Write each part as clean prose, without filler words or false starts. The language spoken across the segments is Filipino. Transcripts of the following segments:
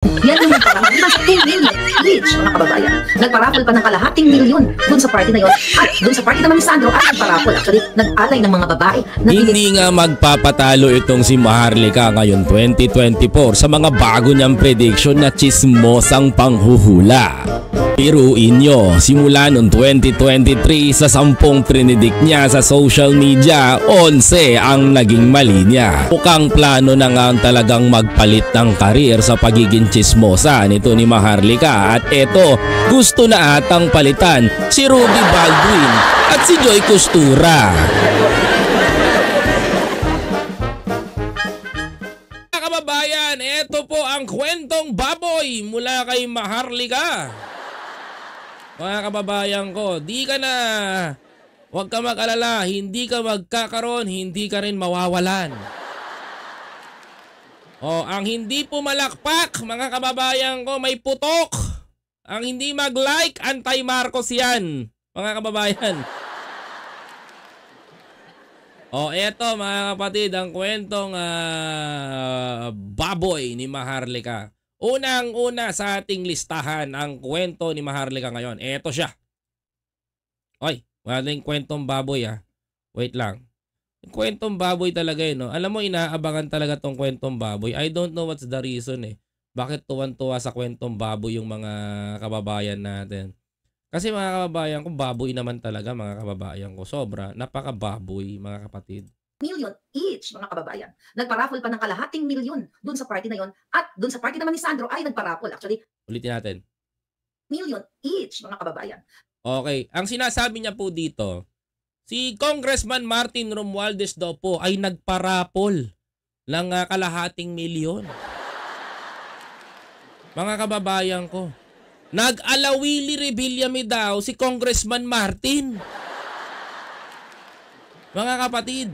Yan yung nagparapol ng 10 million each, mga kababayan. Nagparapol pa ng kalahating milyon dun sa party na yon. At dun sa party naman ni Sandro ay nagparapol. Actually, nag-alay ng mga babae. Hindi nga magpapatalo itong si Maharlika ngayon 2024 sa mga bago niyang prediction na chismosang panghuhula. Piruin nyo, simula noong 2023 sa 10 predict niya sa social media, 11 ang naging mali niya. Mukhang plano na nga talagang magpalit ng karir sa pagiging chismosa nito ni Maharlika at eto, gusto na atang palitan si Ruby Baldwin at si Joy Costura. Mga kababayan, eto po ang kwentong baboy mula kay Maharlika. Mga kababayan ko, huwag ka mag-alala, hindi ka magkakaroon, hindi ka rin mawawalan. Ang hindi pumalakpak, mga kababayan ko, may putok. Ang hindi mag-like, anti-Marcos yan, mga kababayan. Eto mga kapatid, ang kwentong baboy ni Maharlika. Unang-una sa ating listahan ang kwento ni Maharlika ngayon. Eto siya. Wala yung kwentong baboy Wait lang. Yung kwentong baboy talaga no. Alam mo, inaabangan talaga tong kwentong baboy. I don't know what's the reason Bakit tuwan-tuwa sa kwentong baboy yung mga kababayan natin. Kasi mga kababayan ko, baboy naman talaga mga kababayan ko. Sobra, napaka-baboy mga kapatid. Million each, mga kababayan. Nagparapol pa ng kalahating milyon dun sa party na yon. At dun sa party naman ni Sandro ay nagparapol. Actually, ulitin natin. Million each, mga kababayan. Okay, ang sinasabi niya po dito, si Congressman Martin Romualdez daw po ay nagparapol ng kalahating milyon. Mga kababayan ko, nag-alawili rebelyami daw si Congressman Martin. Mga kapatid,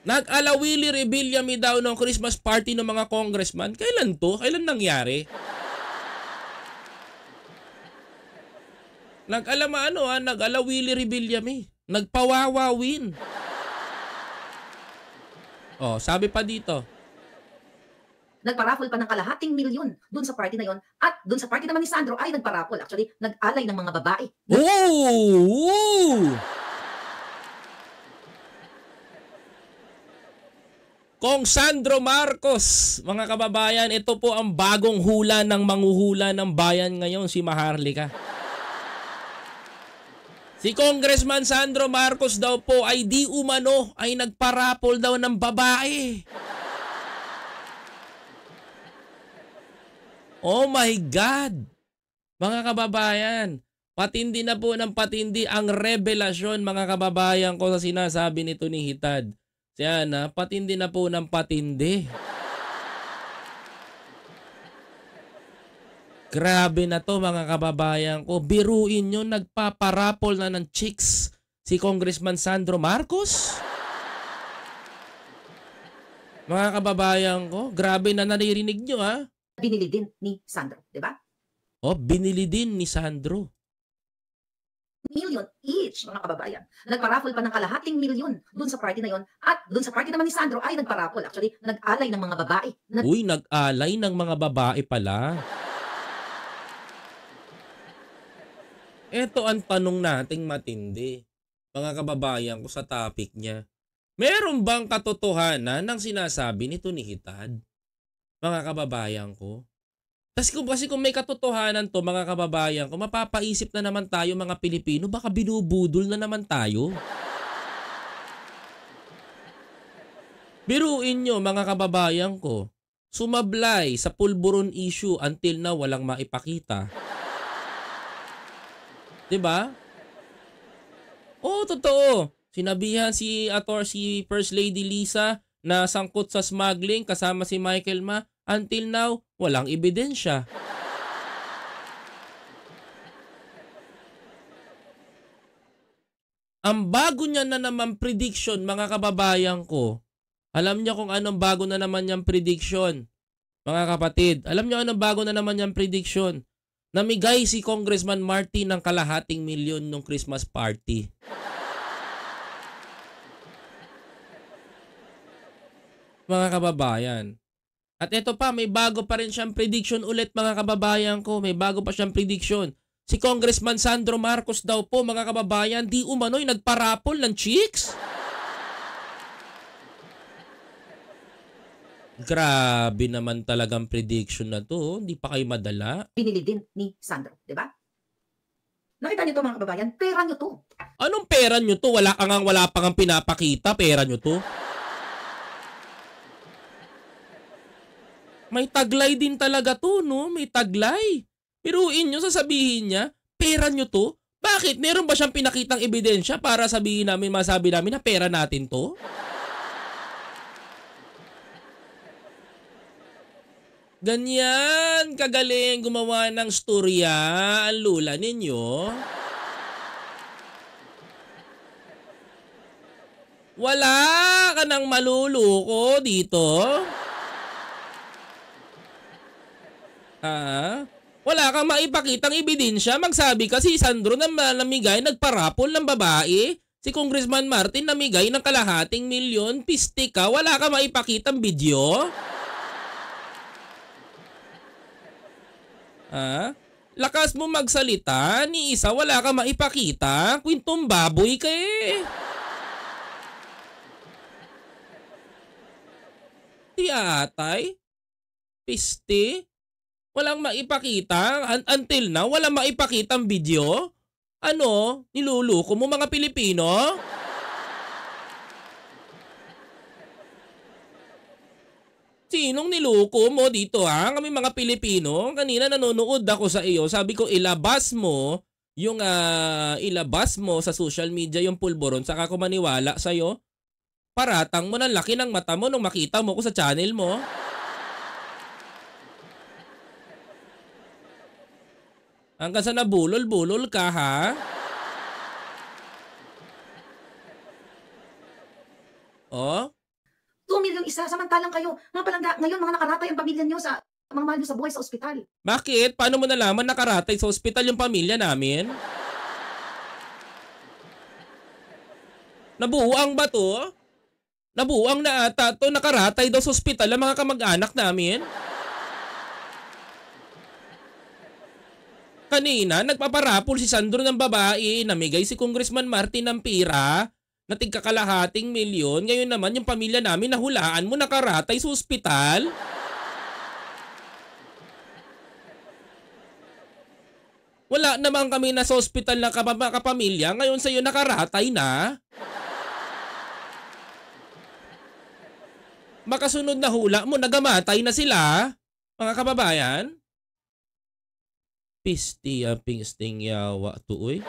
nag-alawili rebelyami daw ng Christmas party ng mga congressman. Kailan to? Kailan nangyari? Nag-alawili rebelyami. Nagpawawawin. Sabi pa dito. Nagparapol pa ng kalahating milyon dun sa party na yon. At dun sa party naman ni Sandro ay nagparapol. Actually, nag-alay ng mga babae. Kong Sandro Marcos, mga kababayan, ito po ang bagong hula ng manghuhula ng bayan ngayon, si Maharlika. Si Congressman Sandro Marcos daw po ay di umano ay nagparapol daw ng babae. Oh my God! Mga kababayan, patindi na po ng patindi ang revelasyon, mga kababayan ko, sa sinasabi nito ni Hitad. Patindi na po ng patindi. Grabe na to, mga kababayan ko. Biruin nyo, nagpaparapol na ng chicks si Congressman Sandro Marcos. Mga kababayan ko, grabe na naririnig nyo Binili din ni Sandro, di ba? Binili din ni Sandro. Million each, mga kababayan. Nagparapol pa ng kalahating milyon dun sa party na yon. At dun sa party naman ni Sandro ay nagparapol. Actually, nag-alay ng mga babae. Nag-alay ng mga babae pala. Ito ang tanong nating matindi, mga kababayan ko, sa topic niya. Meron bang katotohanan ng sinasabi nito ni Hitad? Mga kababayan ko. Kasi kung may katotohanan to, mga kababayan ko, mapapaisip na naman tayo mga Pilipino, baka binubudol na naman tayo. Biruin nyo, mga kababayan ko, sumablay sa pulburon issue until na walang maipakita. Diba? Totoo. Sinabihan si First Lady Lisa na sangkot sa smuggling kasama si Michael Ma. Until now, walang ebidensya. Ang bago niya na naman prediction, mga kababayan ko. Alam niyo kung anong bago na naman niyang prediction, mga kapatid. Alam niyo anong bago na naman niyang prediction? Namigay si Congressman Martin ng kalahating milyon nung Christmas party. Mga kababayan, At eto pa, may bago pa rin siyang prediction ulit mga kababayan ko. May bago pa siyang prediction. Si Congressman Sandro Marcos daw po mga kababayan, di umano'y nagparapol ng chicks. Grabe naman talagang prediction na to. Hindi pa kayo madala. Binili din ni Sandro, di ba? Nakita niyo to mga kababayan, pera niyo to. Anong pera nyo to? Wala pa ngang pinapakita. Pera nyo to? May taglay din talaga to, no? May taglay. Piruin nyo, sasabihin niya, pera nyo to? Bakit? Meron ba siyang pinakitang ebidensya para sabihin namin, masabi namin na pera natin to? Ganyan, kagaling gumawa ng storya ang lula ninyo. Wala ka nang maluluko dito. Wala kang maipakitang ebidensya. Magsabi ka si Sandro na namigay, nagparapol ng babae. Si Congressman Martin namigay ng kalahating milyon. Piste ka, wala kang maipakitang video. Lakas mo magsalita, ni isa wala kang maipakita. Kwintong baboy ka eh. Di atay? Piste? Walang maipakita? Until now, walang maipakitang video? Ano? Niluluko mo mga Pilipino? Sinong niluko mo dito ha? Kami mga Pilipino, kanina nanonood ako sa iyo. Sabi ko ilabas mo sa social media yung pulboron saka ko maniwala sa iyo. Paratang mo ng laki ng mata mo nung makita mo ko sa channel mo. Hanggang sa nabulol-bulol ka ha? Oh? 2 million isa, samantalang kayo, mga palangga, ngayon mga nakaratay ang pamilya niyo sa mga mahal niyo sa buhay sa ospital. Bakit? Paano mo nalaman nakaratay sa ospital yung pamilya namin? Nabuang ba to? Nabuang na ata to, nakaratay daw sa ospital ang mga kamag-anak namin? Kanina, nagpaparapol si Sandro ng babae, namigay si Congressman Martin ng pira, na tigkakalahating milyon. Ngayon naman yung pamilya namin nahulaan mo nakaratay sa ospital. Wala naman kami na sa ospital na kapamilya. Ngayon sa'yo nakaratay na. Makasunod na hula mo, nagamatay na sila. Mga kababayan. Pisti ang pingsting yawa to, uy.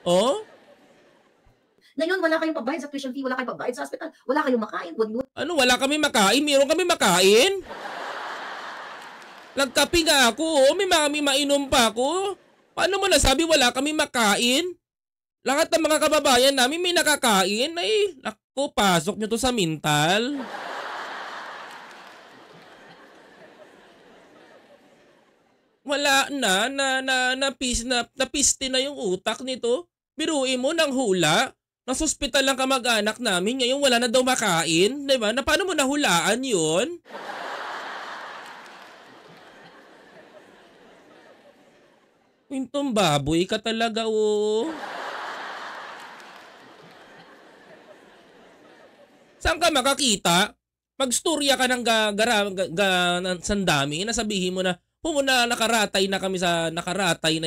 Oh? Ngayon, wala kayong pabayad sa tuition fee, wala kayong pabayad sa hospital, wala kayong makain. Ano, wala kami makain? Meron kami makain? Nagkape nga ako, oh. May mainom pa ako. Paano mo nasabi wala kami makain? Lahat ng mga kababayan namin may nakakain. Ay, naku, pasok nyo to sa mental. Wala napiste na yung utak nito. Biruin mo ng hula. Nasa ospital lang kamag-anak namin. Ngayon wala na daw makain. Diba? Na paano mo nahulaan yun? Kwintong baboy ka talaga, oh. Saan ka makakita? Magstorya ka ng sandami. Nasabihin mo na, muna nakaratay na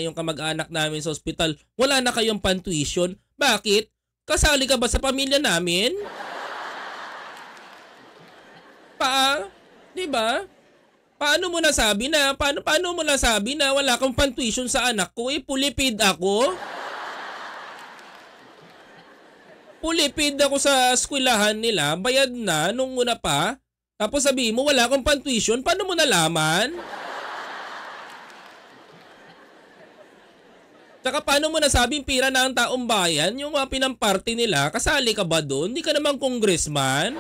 yung kamag-anak namin sa ospital. Wala na kayong pan-tuition. Bakit? Kasali ka ba sa pamilya namin? Diba? Paano mo nasabi na wala kang pan-tuition sa anak ko? Pulipid ako. Pulipid ako sa eskwelahan nila. Bayad na nung una pa. Tapos sabihin mo wala kang pan-tuition. Paano mo nalaman? Tsaka paano mo nasabing pira na ang taong bayan, yung mga pinamparty nila, kasali ka ba doon? Hindi ka naman congressman?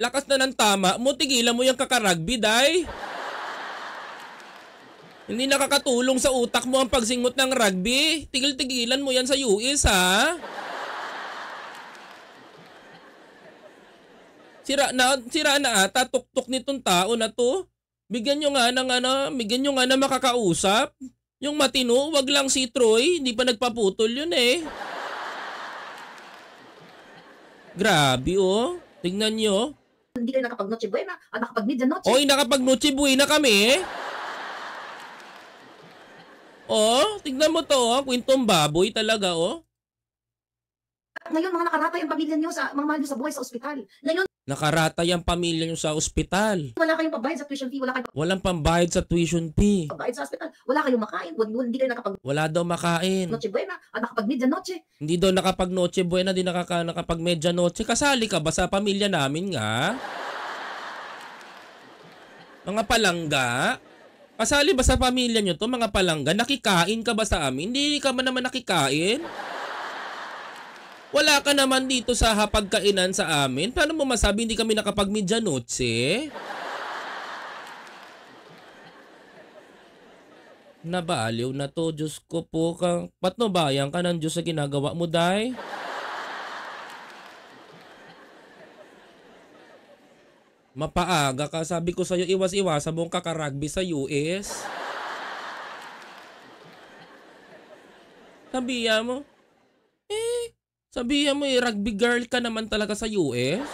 Lakas na ng tama mo, tigilan mo yung kakaragbi, day. Hindi nakakatulong sa utak mo ang pagsingot ng rugby. Tigil-tigilan mo yan sa US, ha? Sira na ata tuktok nitong tao na to. Bigyan nyo nga ng makakausap. Yung matino, wag lang si Troy, hindi pa nagpaputol yun eh. Grabe oh, tingnan nyo. Hindi kayo nakapag-Noche Buena at nakapag-Media Noche. Oy, nakapag-Noche Buena kami. Oh, tignan mo to, oh. Kwentong baboy talaga, oh. Ngayon, mga nakaratay ang pamilya niyo sa mga mahal niyo sa buhay sa ospital. Ngayon, Nakaratay ang pamilya nyo sa ospital. wala kayong pambayad sa tuition fee, wala kayong Walang pambayad sa tuition fee. pambayad sa ospital, wala kayong makain, hindi kayo nakapag-Noche Wala daw makain. Buena at nakapag-Media Noche. Hindi daw nakapag-Noche Buena, di nakapag-Media Noche. Kasali ka ba sa pamilya namin nga? Mga palangga? Kasali ba sa pamilya nyo to, mga palangga? Nakikain ka ba sa amin? Hindi ka man naman nakikain? Wala ka naman dito sa hapagkainan sa amin. Paano mo masabi hindi kami nakapag-Media Noche? Nabaliw na to, Diyos ko po. Patnubayan ka ng Diyos sa ginagawa mo, day. Mapaaga ka. Sabi ko sa'yo, iwas-iwasan mong kakarugby sa US. Sabihan mo, rugby girl ka naman talaga sa US.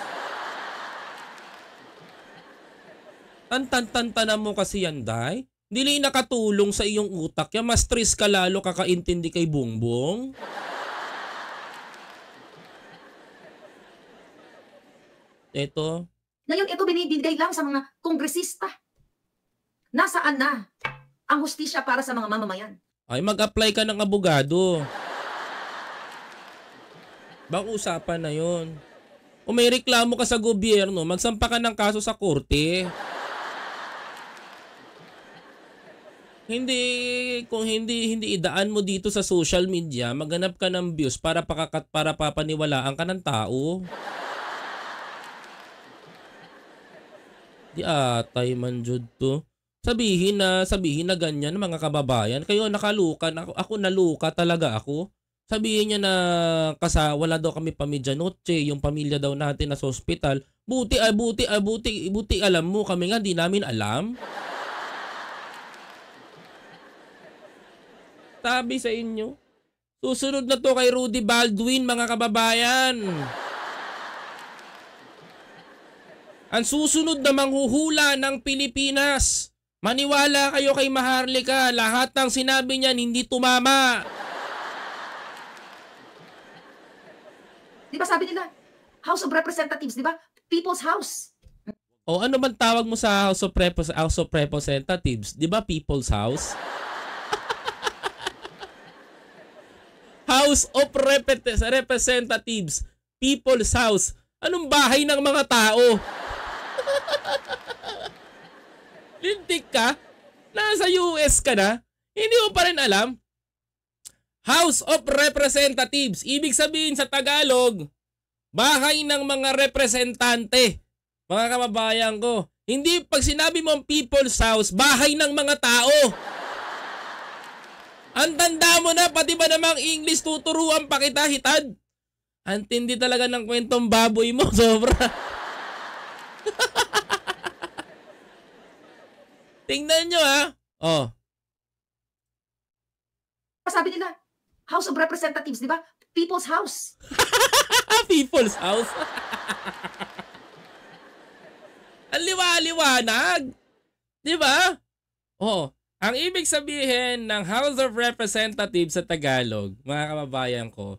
Tantan-tantanan mo kasi yan, day. Hindi nakatulong sa iyong utak. Yan, mas stress ka lalo kakaintindi kay Bongbong. Ito. Ngayon, ito binibigay lang sa mga kongresista. Nasaan na ang hustisya para sa mga mamamayan? Ay, mag-apply ka ng abogado. Bang usapan na yon. Kung may reklamo ka sa gobyerno, magsampa ka ng kaso sa korte. Kung hindi idaan mo dito sa social media, maghanap ka ng views para papaniwalaan ka ng tao. Di atay man jud to. Sabihin na ganyan mga kababayan. Kayo nakalukan ako naluka talaga ako. Sabihin niya na wala daw kami pamilya noche, yung pamilya daw natin nasa ospital. Buti alam mo, kami nga di namin alam. Sabi sa inyo, susunod na to kay Rudy Baldwin, mga kababayan. Ang susunod na manghuhula ng Pilipinas. Maniwala kayo kay Maharlika, lahat ng sinabi niyan hindi tumama. Di ba sabi nila, House of Representatives, di ba? People's House. O ano man tawag mo sa House of Representatives? Di ba People's House? House of Representatives. People's House. Anong bahay ng mga tao? Lintik ka? Nasa US ka na? Hindi mo pa rin alam? House of Representatives. Ibig sabihin sa Tagalog, bahay ng mga representante. Mga kababayan ko. Hindi pag sinabi mong People's House, bahay ng mga tao. Ang tanda mo na, pati ba namang English tuturuan pa kita, hitad? Antindi talaga ng kwentong baboy mo, sobra. Tingnan nyo ha. Oh. Sabi nila, House of Representatives, di ba? People's House. People's House. Ang liwanag. Di ba? Oh. Ang ibig sabihin ng House of Representatives sa Tagalog, mga kababayan ko,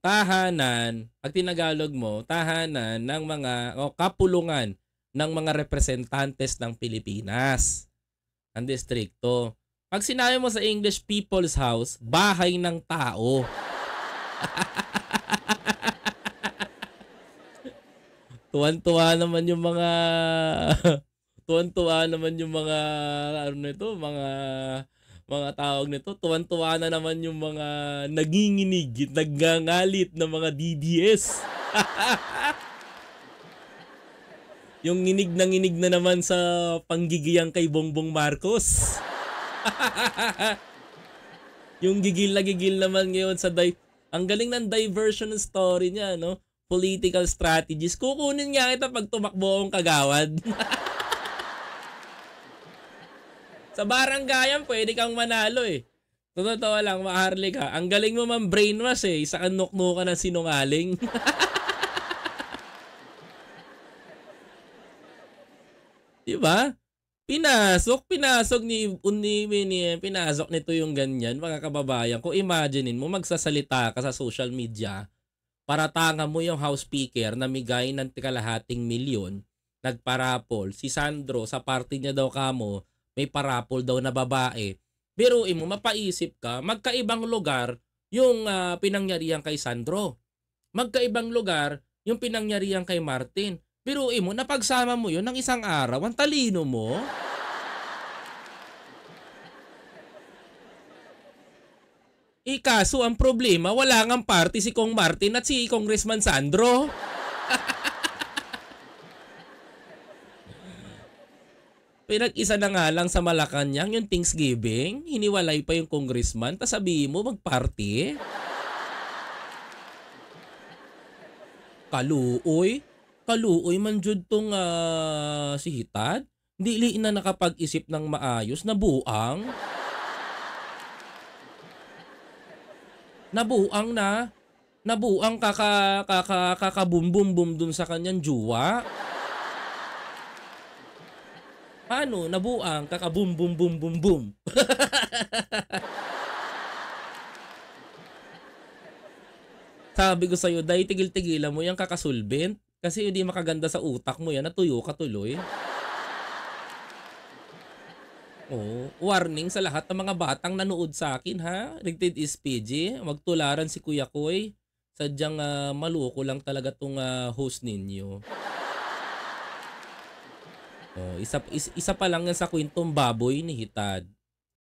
tahanan, pag tinagalog mo, tahanan ng mga, kapulungan ng mga representantes ng Pilipinas. Ang distrikto. Pag sinabi mo sa English, People's House, bahay ng tao. Tuwan-tuwa naman yung mga... Tuwan-tuwa naman yung mga... Ano nito? Mga tawag nito. Tuwan-tuwa na naman yung mga naginginig, nagngangalit na mga DDS. Yung nginig na naman sa panggigiyang kay Bongbong Marcos. Yung gigil naman ngayon sa ang galing ng diversion ng story niya, no? Political strategies. Kukunin nga kita pag tumakbo akong kagawad. Sa baranggayan, pwede kang manalo eh. Totoo lang, Maharlika. Ang galing mo man brainwash eh. Isa kang nuknukan ng sinungaling. Diba? Pinasok pinasok nito yung ganyan, mga kababayan. Kung imaginein mo, magsasalita ka sa social media, paratanga mo yung house speaker na migay ng kalahating milyon, nagparapol. Si Sandro, sa party niya daw kamo, may parapol daw na babae. Biruin mo, mapaisip ka, magkaibang lugar yung pinangyarihan kay Sandro. Magkaibang lugar yung pinangyarihan kay Martin. Biruin mo, napagsama mo yun ng isang araw, ang talino mo. Kaso ang problema, wala ngang party si Kong Martin at si Congressman Sandro. Pinag-isa na nga lang sa Malacanang yung Thanksgiving, hiniwalay pa yung congressman, tas sabihin mo mag-party? Kaluoy man jud tong si Hitad. Dili na nakapag-isip ng maayos na buang. Nabuang kaka-bum-bum-bum dun sa kanyang juwa. Paano? Nabuang kaka-bum-bum-bum-bum-bum. Sabi ko sa'yo, dahil tigil-tigilan mo yung kakasulbent. Kasi hindi makaganda sa utak mo yan, natuyo ka tuloy. Oh, warning sa lahat ng mga batang nanood sa akin ha. Rated is PG. Huwag tularan si Kuya Koy. Sadyang maluko lang talaga tong host ninyo. Oh, isa pa lang yan sa kwentong baboy ni Hitad.